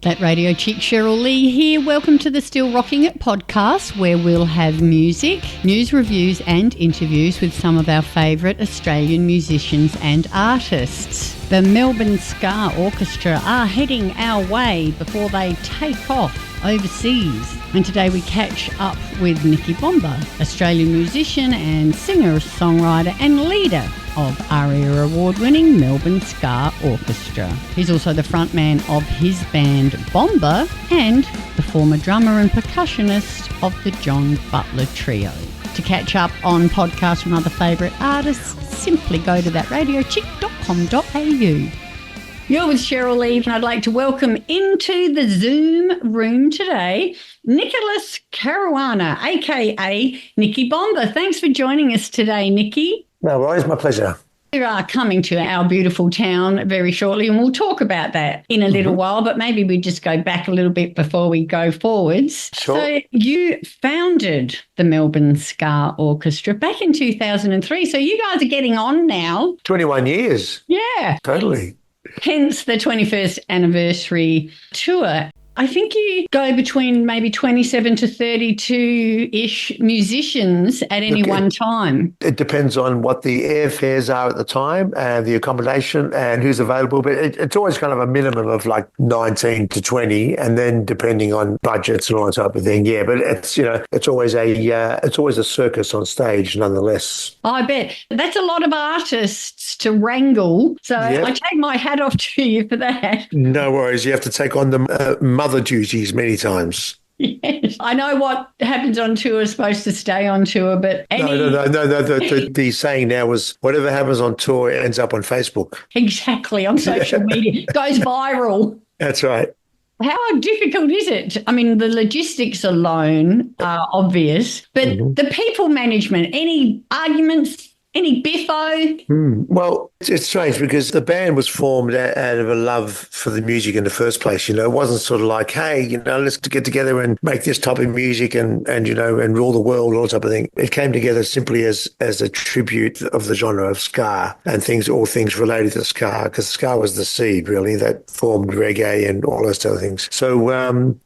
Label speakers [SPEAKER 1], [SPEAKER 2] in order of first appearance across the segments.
[SPEAKER 1] That radio chick Cheryl Lee here. Welcome to the Still Rocking It podcast, where we'll have music, news, reviews and interviews with some of our favourite Australian musicians and artists. The Melbourne Ska Orchestra are heading our way before they take off overseas. And today we catch up with Nicky Bomba, Australian musician and singer-songwriter and leader of ARIA award-winning Melbourne Ska Orchestra. He's also the frontman of his band Bomba and the former drummer and percussionist of the John Butler Trio. To catch up on podcasts from other favourite artists, simply go to thatradiochick.com.au. You're with Cheryl Lee, and I'd like to welcome into the Zoom room today Nicholas Caruana, a.k.a. Nicky Bomba. Thanks for joining us today, Nicky.
[SPEAKER 2] No worries, my pleasure.
[SPEAKER 1] You are coming to our beautiful town very shortly, and we'll talk about that in a little while, but maybe we just go back a little bit before we go forwards.
[SPEAKER 2] Sure.
[SPEAKER 1] So you founded the Melbourne Ska Orchestra back in 2003, so you guys are getting on now.
[SPEAKER 2] 21 years.
[SPEAKER 1] Yeah.
[SPEAKER 2] Totally.
[SPEAKER 1] Hence the 21st anniversary tour. I think you go between maybe 27 to 32-ish musicians at any one time.
[SPEAKER 2] It depends on what the airfares are at the time and the accommodation and who's available. But it's always kind of a minimum of like 19 to 20, and then depending on budgets and all that type of thing. Yeah, but it's it's always a circus on stage, nonetheless.
[SPEAKER 1] I bet that's a lot of artists to wrangle. So I take my hat off to you for that.
[SPEAKER 2] No worries. You have to take on the mother duties many times.
[SPEAKER 1] Yes. I know what happens on tour is supposed to stay on tour, but
[SPEAKER 2] No. The saying now was whatever happens on tour ends up on Facebook.
[SPEAKER 1] Exactly, on social media. Goes viral.
[SPEAKER 2] That's right.
[SPEAKER 1] How difficult is it? I mean, the logistics alone are obvious, but the people management, any arguments, any biffo?
[SPEAKER 2] Well, it's strange because the band was formed out of a love for the music in the first place. It wasn't sort of like, hey, let's get together and make this type of music and rule the world, all that type of thing. It came together simply as a tribute of the genre of ska and all things related to ska, because ska was the seed, really, that formed reggae and all those other things. So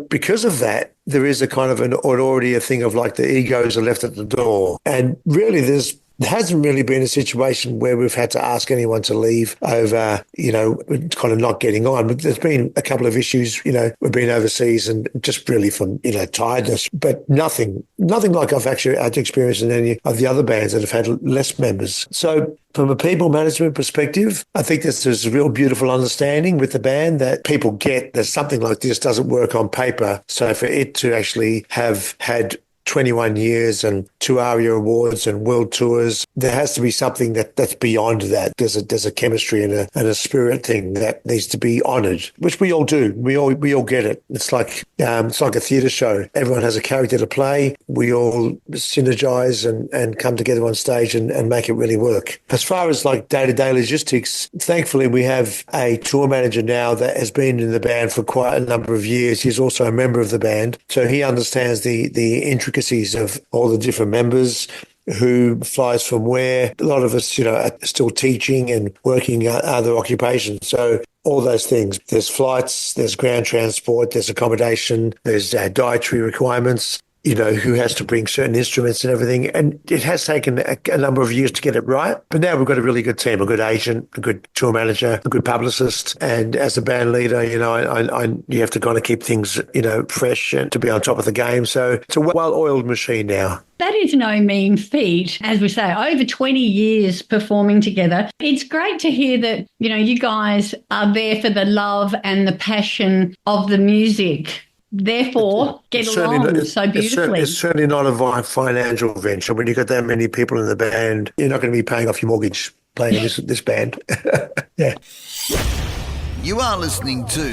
[SPEAKER 2] because of that, there is a kind of already a thing of like the egos are left at the door. And really there hasn't really been a situation where we've had to ask anyone to leave over, kind of not getting on. But there's been a couple of issues, we've been overseas and just really from, tiredness, but nothing like I've actually had experienced in any of the other bands that have had less members. So from a people management perspective, I think there's a real beautiful understanding with the band that people get that something like this doesn't work on paper. So for it to actually have had 21 years and 2 ARIA awards and world tours, there has to be something that's beyond that. There's a chemistry and a spirit thing that needs to be honoured, which we all do. We all get it. It's like a theatre show. Everyone has a character to play. We all synergise and come together on stage and make it really work. As far as like day-to-day logistics, thankfully we have a tour manager now that has been in the band for quite a number of years. He's also a member of the band, so he understands the intricacies of all the different members, who flies from where. A lot of us, are still teaching and working other occupations. So all those things. There's flights, there's ground transport, there's accommodation, there's dietary requirements. Who has to bring certain instruments and everything. And it has taken a number of years to get it right. But now we've got a really good team, a good agent, a good tour manager, a good publicist. And as a band leader, you have to kind of keep things, fresh and to be on top of the game. So it's a well-oiled machine now.
[SPEAKER 1] That is no mean feat. As we say, over 20 years performing together. It's great to hear that, you guys are there for the love and the passion of the music. Therefore, get along so beautifully.
[SPEAKER 2] It's certainly not a financial venture. When you've got that many people in the band, you're not going to be paying off your mortgage playing in this band. Yeah.
[SPEAKER 3] You are listening to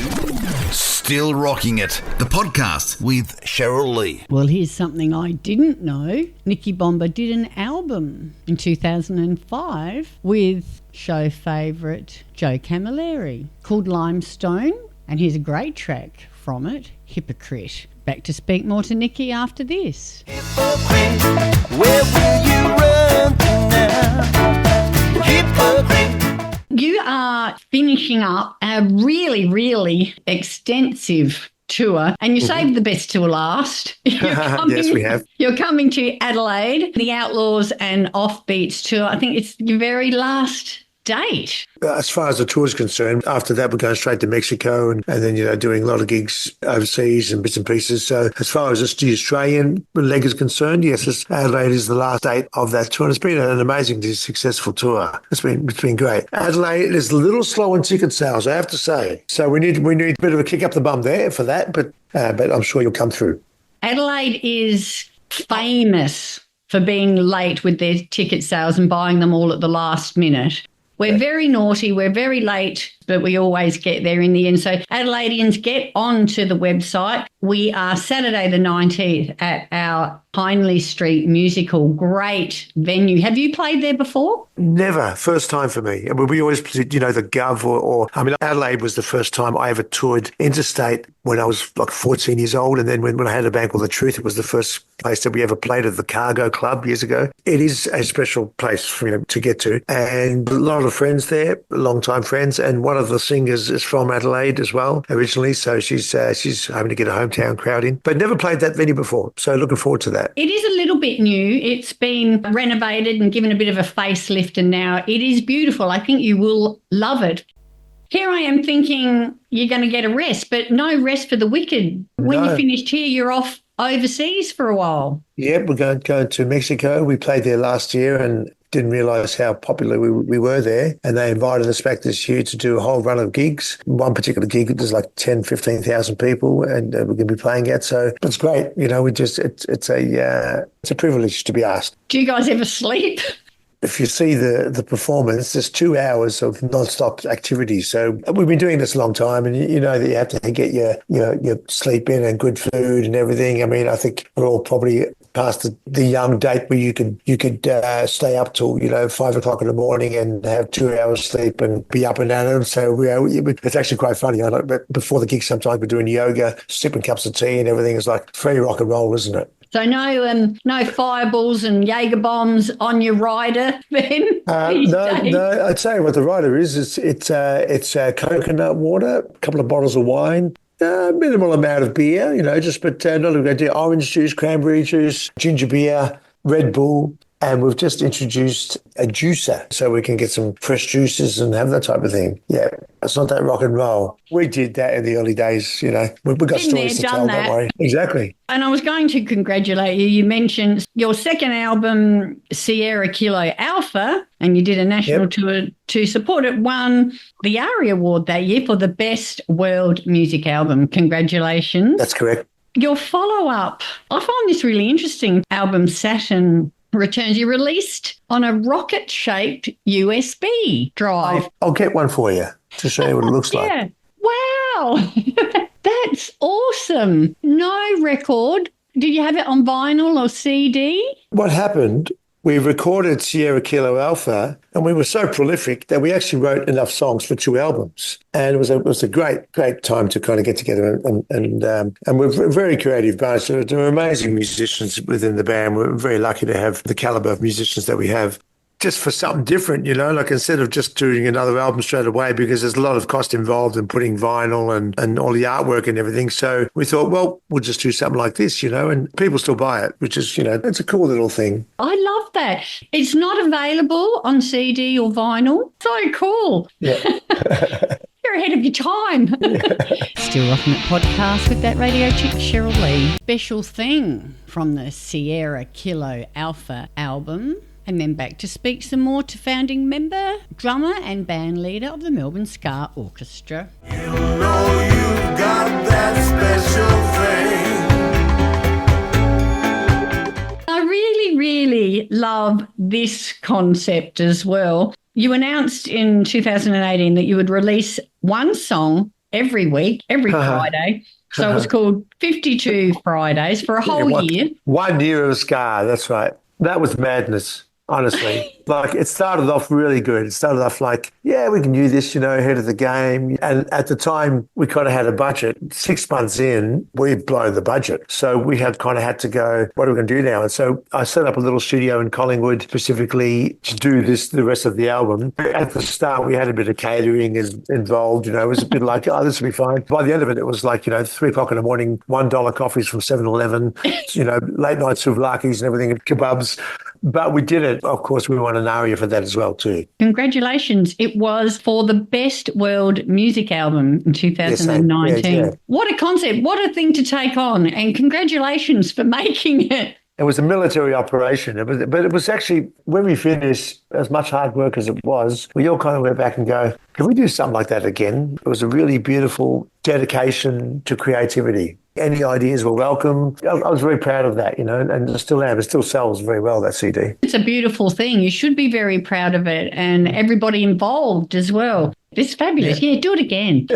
[SPEAKER 3] Still Rocking It, the podcast with Cheryl Lee.
[SPEAKER 1] Well, here's something I didn't know. Nicky Bomba did an album in 2005 with show favourite Joe Camilleri called Limestone, and here's a great track from it, Hypocrite. Back to speak more to Nicky after this.
[SPEAKER 4] Hypocrite, where will you run to now? Hypocrite.
[SPEAKER 1] You are finishing up a really, really extensive tour, and you saved the best till last.
[SPEAKER 2] Yes, we have.
[SPEAKER 1] You're coming to Adelaide, the Outlaws and Offbeats tour. I think it's your very last date.
[SPEAKER 2] As far as the tour is concerned, after that, we're going straight to Mexico and then, doing a lot of gigs overseas and bits and pieces. So as far as the Australian leg is concerned, yes, Adelaide is the last date of that tour. And it's been an amazingly successful tour. It's been great. Adelaide is a little slow in ticket sales, I have to say. So we need a bit of a kick up the bum there for that, but I'm sure you'll come through.
[SPEAKER 1] Adelaide is famous for being late with their ticket sales and buying them all at the last minute. We're very naughty, we're very late, but we always get there in the end. So Adelaideans, get on to the website. We are Saturday the 19th at our Hindley Street Musical. Great venue. Have you played there before?
[SPEAKER 2] Never. First time for me. We always, the Gov Adelaide was the first time I ever toured interstate when I was like 14 years old. And then when I had a band called The Truth, it was the first place that we ever played at the Cargo Club years ago. It is a special place for me to get to. And a lot of friends there, long-time friends. And one of the singers is from Adelaide as well, originally. So she's hoping to get a hometown crowd in. But never played that venue before. So looking forward to that.
[SPEAKER 1] It is a little bit new. It's been renovated and given a bit of a facelift, and now it is beautiful. I think you will love it. Here I am thinking you're going to get a rest, but no rest for the wicked. When you finished here, you're off overseas for a while.
[SPEAKER 2] Yep, we're going to Mexico. We played there last year and didn't realise how popular we were there. And they invited us back this year to do a whole run of gigs. One particular gig, there's like 10, 15,000 people and we're going to be playing at. So it's great. It's a privilege to be asked.
[SPEAKER 1] Do you guys ever sleep?
[SPEAKER 2] If you see the performance, there's 2 hours of non-stop activity. So we've been doing this a long time, and you know that you have to get your sleep in and good food and everything. I mean, I think we're all probably past the young date where you could stay up till 5 o'clock in the morning and have 2 hours sleep and be up and at 'em. So it's actually quite funny. But before the gig, sometimes we're doing yoga, sipping cups of tea, and everything is like very rock and roll, isn't it?
[SPEAKER 1] So no fireballs and Jaeger bombs on your rider, then?
[SPEAKER 2] No. I'd say what the rider is. It's coconut water, a couple of bottles of wine, minimal amount of beer, but not a great deal. Orange juice, cranberry juice, ginger beer, Red Bull. And we've just introduced a juicer so we can get some fresh juices and have that type of thing. Yeah, it's not that rock and roll. We did that in the early days, We've got stories to tell, don't worry. Exactly.
[SPEAKER 1] And I was going to congratulate you. You mentioned your second album, Sierra Kilo Alpha, and you did a national tour to support it, won the ARIA Award that year for the Best World Music Album. Congratulations.
[SPEAKER 2] That's correct.
[SPEAKER 1] Your follow-up, I find this really interesting, album Saturn Returns. You released on a rocket-shaped USB drive.
[SPEAKER 2] I'll get one for you to show you what it looks like.
[SPEAKER 1] Yeah. Wow. That's awesome. No record. Did you have it on vinyl or CD?
[SPEAKER 2] What happened, we recorded Sierra Kilo Alpha and we were so prolific that we actually wrote enough songs for 2 albums. And it was a great time to kind of get together and we're a very creative bunch. There are amazing musicians within the band. We're very lucky to have the caliber of musicians that we have. Just for something different, like instead of just doing another album straight away, because there's a lot of cost involved in putting vinyl and all the artwork and everything. So we thought, well, we'll just do something like this, and people still buy it, which is, it's a cool little thing.
[SPEAKER 1] I love that. It's not available on CD or vinyl. So cool.
[SPEAKER 2] Yeah.
[SPEAKER 1] You're ahead of your time. Still Rocking It podcast with that radio chick, Cheryl Lee. Special thing from the Sierra Kilo Alpha album. And then back to speak some more to founding member, drummer and band leader of the Melbourne Ska Orchestra.
[SPEAKER 4] You know you've got that special thing.
[SPEAKER 1] I really, really love this concept as well. You announced in 2018 that you would release one song every week, every Friday. So it was called 52 Fridays for a whole year.
[SPEAKER 2] 1 year of Ska, that's right. That was madness. honestly. Like, it started off really good. It started off like, yeah, we can do this, ahead of the game. And at the time, we kind of had a budget. 6 months in, we'd blown the budget. So we had to go, what are we going to do now? And so I set up a little studio in Collingwood specifically to do the rest of the album. At the start, we had a bit of catering involved. It was a bit like, oh, this will be fine. By the end of it, it was like, 3 o'clock in the morning, $1 coffees from 7-Eleven, late night souvlaki's and everything, kebabs. But we did it. Of course, we won an ARIA for that as well, too.
[SPEAKER 1] Congratulations. It was for the Best World Music Album in 2019.
[SPEAKER 2] Yeah.
[SPEAKER 1] What a concept. What a thing to take on. And congratulations for making it.
[SPEAKER 2] It was a military operation, but it was actually, when we finished, as much hard work as it was, we all kind of went back and go, can we do something like that again? It was a really beautiful dedication to creativity. Any ideas were welcome. I was very proud of that, and I still am. It still sells very well, that CD.
[SPEAKER 1] It's a beautiful thing. You should be very proud of it, and everybody involved as well. It's fabulous. Yeah, do it again.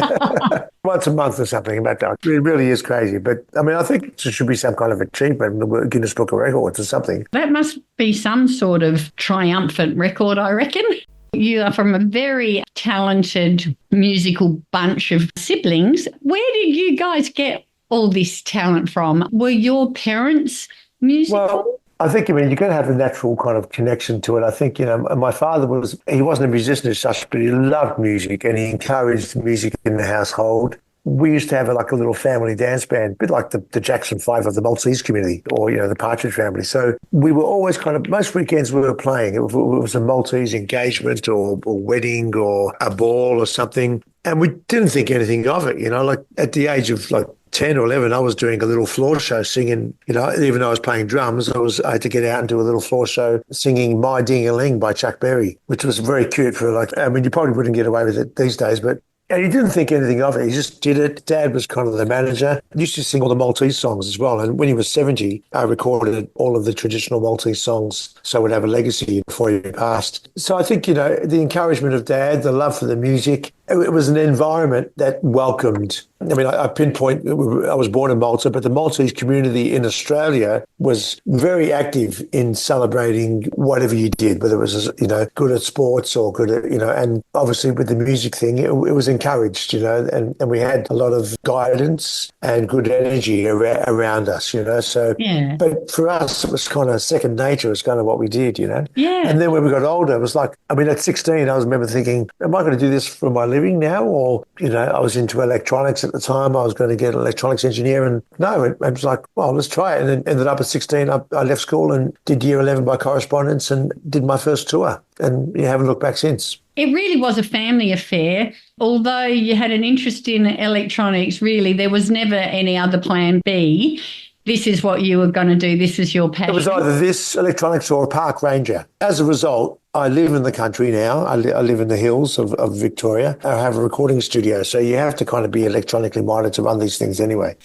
[SPEAKER 2] Once a month or something about that. It really is crazy. But, I think there should be some kind of achievement in the Guinness Book of Records or something.
[SPEAKER 1] That must be some sort of triumphant record, I reckon. You are from a very talented musical bunch of siblings. Where did you guys get all this talent from? Were your parents musical?
[SPEAKER 2] Well, I think, you're going to have a natural kind of connection to it. I think, my father he wasn't a musician as such, but he loved music and he encouraged music in the household. We used to have a little family dance band, a bit like the Jackson 5 of the Maltese community or, the Partridge Family. So we were always most weekends we were playing. It was a Maltese engagement or wedding or a ball or something. And we didn't think anything of it, like at the age of 10 or 11, I was doing a little floor show singing, even though I was playing drums, I had to get out and do a little floor show singing My Ding-a-Ling by Chuck Berry, which was very cute for you probably wouldn't get away with it these days, but and he didn't think anything of it. He just did it. Dad was kind of the manager. He used to sing all the Maltese songs as well. And when he was 70, I recorded all of the traditional Maltese songs so it would have a legacy before he passed. So I think, the encouragement of Dad, the love for the music, it was an environment that welcomed. I pinpoint, I was born in Malta, but the Maltese community in Australia was very active in celebrating whatever you did, whether it was, good at sports or good at, and obviously with the music thing, it was encouraged, and we had a lot of guidance and good energy around us, so.
[SPEAKER 1] Yeah.
[SPEAKER 2] But for us, it was kind of second nature. It's kind of what we did,
[SPEAKER 1] Yeah.
[SPEAKER 2] And then when we got older, it was like, at 16, I remember thinking, am I going to do this for my living now? Or, I was into electronics at the time. I was going to get an electronics engineer. And no, it was like, well, let's try it. And then ended up at 16, I left school and did year 11 by correspondence and did my first tour. And you haven't looked back since.
[SPEAKER 1] It really was a family affair. Although you had an interest in electronics, really, there was never any other plan B. This is what you were going to do. This is your passion.
[SPEAKER 2] It was either this, electronics, or a park ranger. As a result, I live in the country now. I live in the hills of Victoria. I have a recording studio, so you have to kind of be electronically minded to run these things anyway.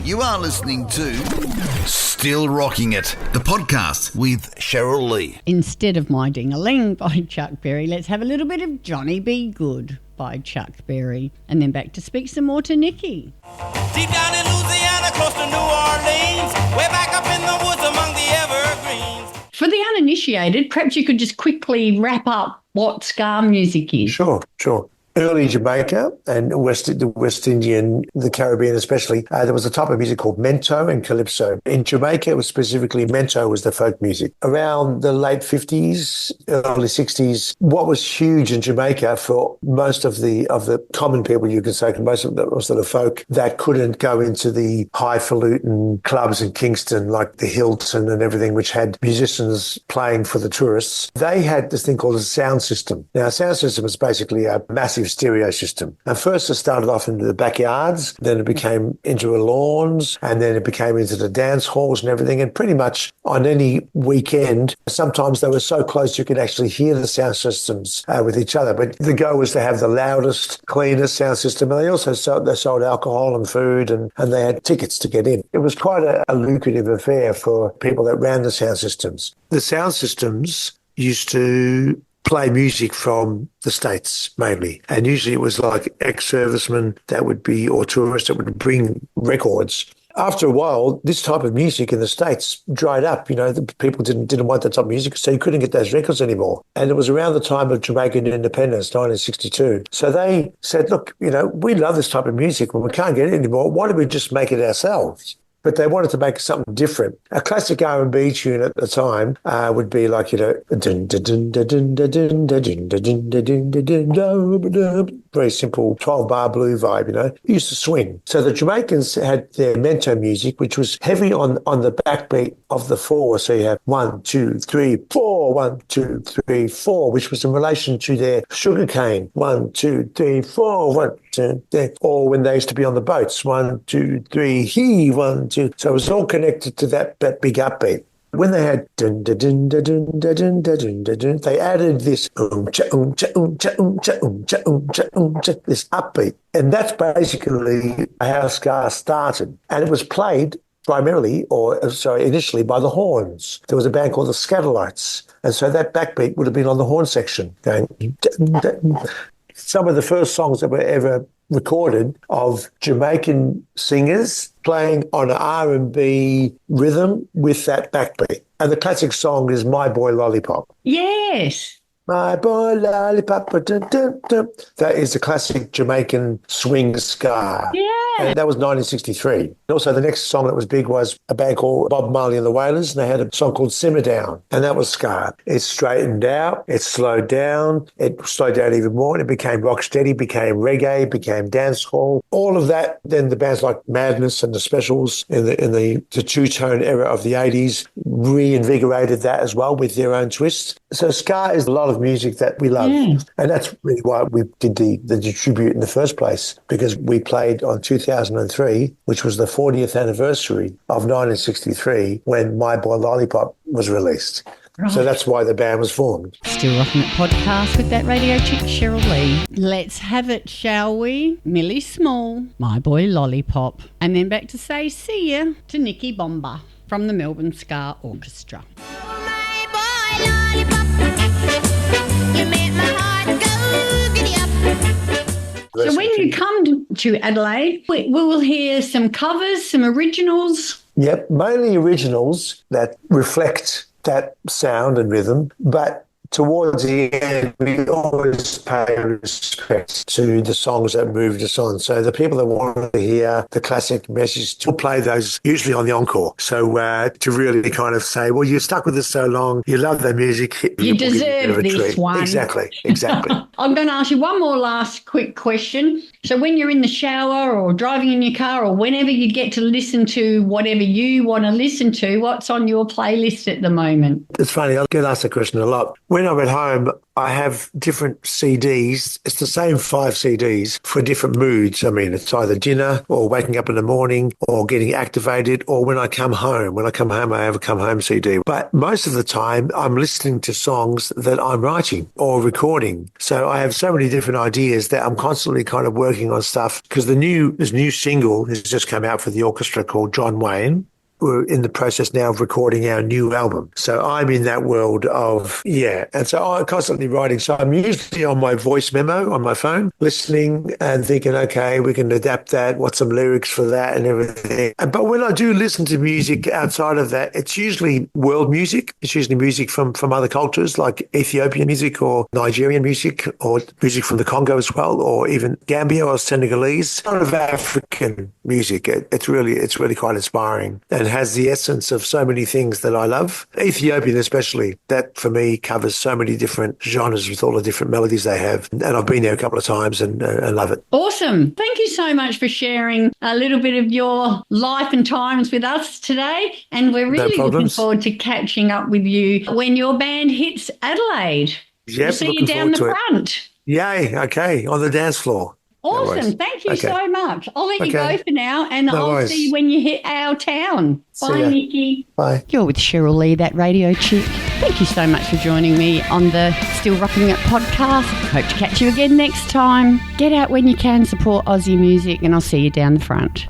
[SPEAKER 3] You are listening to Still Rocking It, the podcast with Cheryl Lee.
[SPEAKER 1] Instead of My Ding-a-Ling by Chuck Berry, let's have a little bit of Johnny Be Good by Chuck Berry. And then back to speak some more to Nicky.
[SPEAKER 5] Deep down in Louisiana, close to New Orleans, way back up in the woods among the evergreens.
[SPEAKER 1] For the uninitiated, perhaps you could just quickly wrap up what ska music is.
[SPEAKER 2] Sure. Early Jamaica and the West Indian, the Caribbean especially, there was a type of music called mento and calypso. In Jamaica, it was specifically mento was the folk music. Around the late 50s, early 60s, what was huge in Jamaica for most of the common people, you can say, most of the folk that couldn't go into the highfalutin clubs in Kingston, like the Hilton and everything, which had musicians playing for the tourists, they had this thing called a sound system. Now, a sound system was basically a massive stereo system. And first it started off into the backyards, then it became into the lawns, and then it became into the dance halls and everything. And pretty much on any weekend, sometimes they were so close you could actually hear the sound systems with each other. But the goal was to have the loudest, cleanest sound system. And they also sold alcohol and food, and they had tickets to get in. It was quite a lucrative affair for people that ran the sound systems. The sound systems used to play music from the States mainly. And usually it was like ex-servicemen or tourists that would bring records. After a while, this type of music in the States dried up. The people didn't want that type of music, so you couldn't get those records anymore. And it was around the time of Jamaican independence, 1962. So they said, look, we love this type of music. When we can't get it anymore, why don't we just make it ourselves? But they wanted to make something different. A classic R&B tune at the time would be like, very simple 12-bar blue vibe, It used to swing. So the Jamaicans had their mento music, which was heavy on the backbeat of the 4. So you have 1, 2, 3, 4, 1, 2, 3, 4, which was in relation to their sugarcane. 1, 2, 3, 4, 1, 2, 3. Or when they used to be on the boats, 1, 2, 3, heave, 1, 2. So it was all connected to that big upbeat. When they had dun dun dun dun dun dun dun dun dun, they added this cha this upbeat, and that's basically how ska started. And it was played primarily, initially by the horns. There was a band called the Scatterlights, and so that backbeat would have been on the horn section, going. Some of the first songs that were ever recorded of Jamaican singers playing on an R&B rhythm with that backbeat. And the classic song is My Boy Lollipop.
[SPEAKER 1] Yes.
[SPEAKER 2] My Boy Lollipop. Dun, dun, dun. That is the classic Jamaican swing ska.
[SPEAKER 1] Yeah.
[SPEAKER 2] And that was 1963. Also, the next song that was big was a band called Bob Marley and the Wailers, and they had a song called Simmer Down, and that was ska. It straightened out, it slowed down even more, and it became rocksteady, became reggae, became dancehall. All of that, then the bands like Madness and the Specials in the two-tone era of the 80s reinvigorated that as well with their own twists. So ska is a lot of music that we love. And that's really why we did the tribute in the first place, because we played on 2003, which was the 40th anniversary of 1963 when My Boy Lollipop was released. Right. So that's why the band was formed.
[SPEAKER 1] Still Rocking It podcast with that radio chick Cheryl Lee. Let's have it, shall we? Millie Small, My Boy Lollipop. And then back to say see ya to Nicky Bomba from the Melbourne Ska Orchestra.
[SPEAKER 6] My boy lollipop, you make my heart go giddy up.
[SPEAKER 1] So when you come to Adelaide, we will hear some covers, some originals.
[SPEAKER 2] Yep, mainly originals that reflect that sound and rhythm, but towards the end, we always pay respect to the songs that moved us on. So the people that want to hear the classic message, we'll play those usually on the encore. So to really kind of say, well, you're stuck with us so long, you love the music.
[SPEAKER 1] You deserve this one.
[SPEAKER 2] Exactly.
[SPEAKER 1] I'm going to ask you one more last quick question. So when you're in the shower or driving in your car or whenever you get to listen to whatever you want to listen to, what's on your playlist at the moment?
[SPEAKER 2] It's funny, I get asked that question a lot. When I'm at home, I have different CDs. It's the same 5 CDs for different moods. I mean, it's either dinner or waking up in the morning or getting activated or when I come home. When I come home, I have a come home CD. But most of the time, I'm listening to songs that I'm writing or recording. So I have so many different ideas that I'm constantly kind of working on stuff because this new single has just come out for the orchestra called John Wayne. We're in the process now of recording our new album. So I'm in that world of, and so I'm constantly writing. So I'm usually on my voice memo on my phone, listening and thinking, okay, we can adapt that, what's some lyrics for that and everything. But when I do listen to music outside of that, it's usually world music. It's usually music from other cultures like Ethiopian music or Nigerian music or music from the Congo as well, or even Gambia or Senegalese. A lot of African music. It's really quite inspiring and has the essence of so many things that I love. Ethiopian especially, that for me covers so many different genres with all the different melodies they have. And I've been there a couple of times and love it.
[SPEAKER 1] Awesome. Thank you so much for sharing a little bit of your life and times with us today. And we're really looking forward to catching up with you when your band hits Adelaide.
[SPEAKER 2] Yep,
[SPEAKER 1] we'll see you down the front.
[SPEAKER 2] Yay, okay, on the dance floor.
[SPEAKER 1] Awesome.
[SPEAKER 2] No
[SPEAKER 1] Thank you so much. I'll let you go for now and I'll see you when you hit our town. Bye, Nicky.
[SPEAKER 2] Bye.
[SPEAKER 1] You're with Cheryl Lee, that radio chick. Thank you so much for joining me on the Still Rocking It podcast. Hope to catch you again next time. Get out when you can, support Aussie music, and I'll see you down the front.